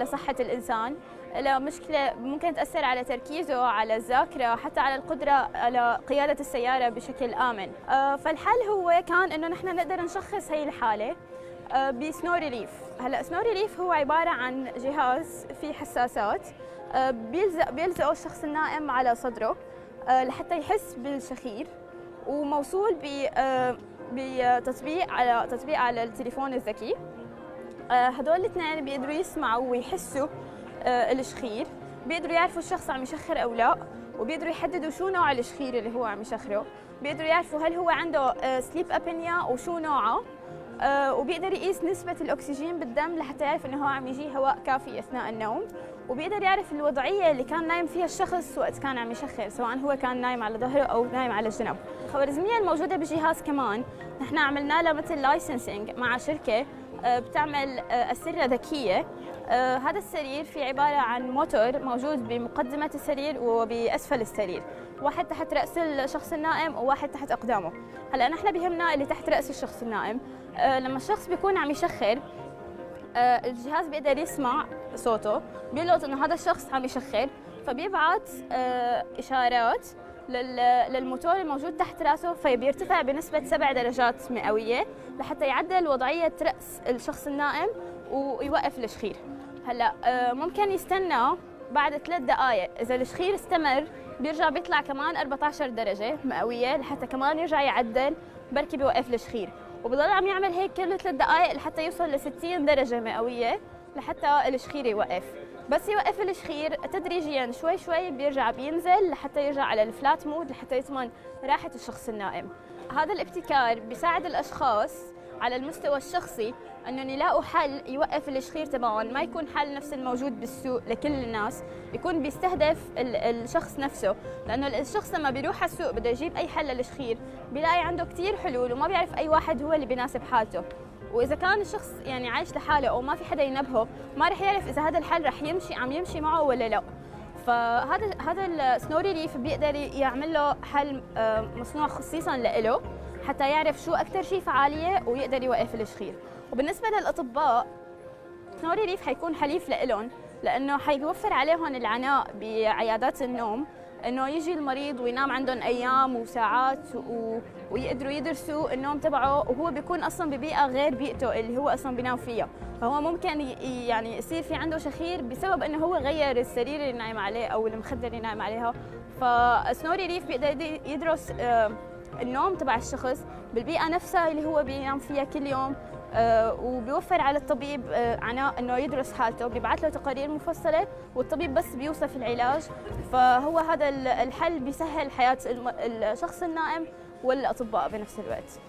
لصحة الإنسان، له مشكلة ممكن تأثر على تركيزه، على الذاكرة، حتى على القدرة على قيادة السيارة بشكل آمن. فالحل هو كان إنه نحن نقدر نشخص هي الحالة بسنو ريليف. هلا سنو ريليف هو عبارة عن جهاز فيه حساسات بيلزقوا الشخص النائم على صدره لحتى يحس بالشخير، وموصول بتطبيق على التليفون الذكي. هدول الاثنين بيقدروا يسمعوا ويحسوا الشخير، بيقدروا يعرفوا الشخص عم يشخر او لا، وبيقدروا يحددوا شو نوع الشخير اللي هو عم يشخره، بيقدروا يعرفوا هل هو عنده سليب ابنيا وشو نوعه، وبيقدر يقيس نسبة الأكسجين بالدم لحتى يعرف إنه هو عم يجيه هواء كافي أثناء النوم، وبيقدر يعرف الوضعية اللي كان نايم فيها الشخص وقت كان عم يشخر، سواء هو كان نايم على ظهره أو نايم على الجنب. الخوارزمية الموجودة بالجهاز كمان نحن عملنا لها مثل لايسنسنج مع شركة بتعمل أسرة ذكية. هذا السرير في عبارة عن موتور موجود بمقدمة السرير وبأسفل السرير، واحد تحت رأس الشخص النائم وواحد تحت أقدامه. هلا نحن بيهمنا اللي تحت رأس الشخص النائم. لما الشخص بيكون عم يشخر الجهاز بيقدر يسمع صوته، بيلقط انه هذا الشخص عم يشخر، فبيبعث اشارات للموتور الموجود تحت راسه، فبيرتفع بنسبة 7 درجات مئوية لحتى يعدل وضعية رأس الشخص النائم ويوقف الشخير. هلا ممكن يستنى بعد 3 دقائق، إذا الشخير استمر بيرجع بيطلع كمان 14 درجة مئوية لحتى كمان يرجع يعدل بركي بيوقف الشخير، وبضل عم يعمل هيك كل 3 دقائق لحتى يوصل ل 60 درجة مئوية لحتى الشخير يوقف. بس يوقف الشخير تدريجيا شوي شوي بيرجع بينزل لحتى يرجع على الفلات مود لحتى يضمن راحة الشخص النائم. هذا الابتكار بيساعد الأشخاص على المستوى الشخصي انهم يلاقوا حل يوقف الشخير تبعهم، ما يكون حل نفس الموجود بالسوق لكل الناس، يكون بيستهدف الشخص نفسه، لانه الشخص لما بيروح على السوق بده يجيب اي حل للشخير بيلاقي عنده كثير حلول وما بيعرف اي واحد هو اللي بيناسب حالته. واذا كان الشخص يعني عايش لحاله او ما في حدا ينبهه، ما رح يعرف اذا هذا الحل رح عم يمشي معه ولا لا. فهذا السنو ريليف بيقدر يعمل له حل مصنوع خصيصا له حتى يعرف شو اكثر شيء فعاليه ويقدر يوقف الشخير. وبالنسبه للاطباء سنو ريليف حيكون حليف لهم، لانه حيوفر عليهم العناء بعيادات النوم، انه يجي المريض وينام عندهم ايام وساعات ويقدروا يدرسوا النوم تبعه، وهو بيكون اصلا ببيئه غير بيئته اللي هو اصلا بينام فيها، فهو ممكن يعني يصير في عنده شخير بسبب انه هو غير السرير اللي نايم عليه او المخده اللي نايم عليها. فسنو ريليف بيقدر يدرس النوم تبع الشخص بالبيئه نفسها اللي هو بينام فيها كل يوم، وبيوفر على الطبيب عناء انه يدرس حالته، بيبعث له تقارير مفصله والطبيب بس بيوصف العلاج. فهو هذا الحل بيسهل حياه الشخص النائم والاطباء بنفس الوقت.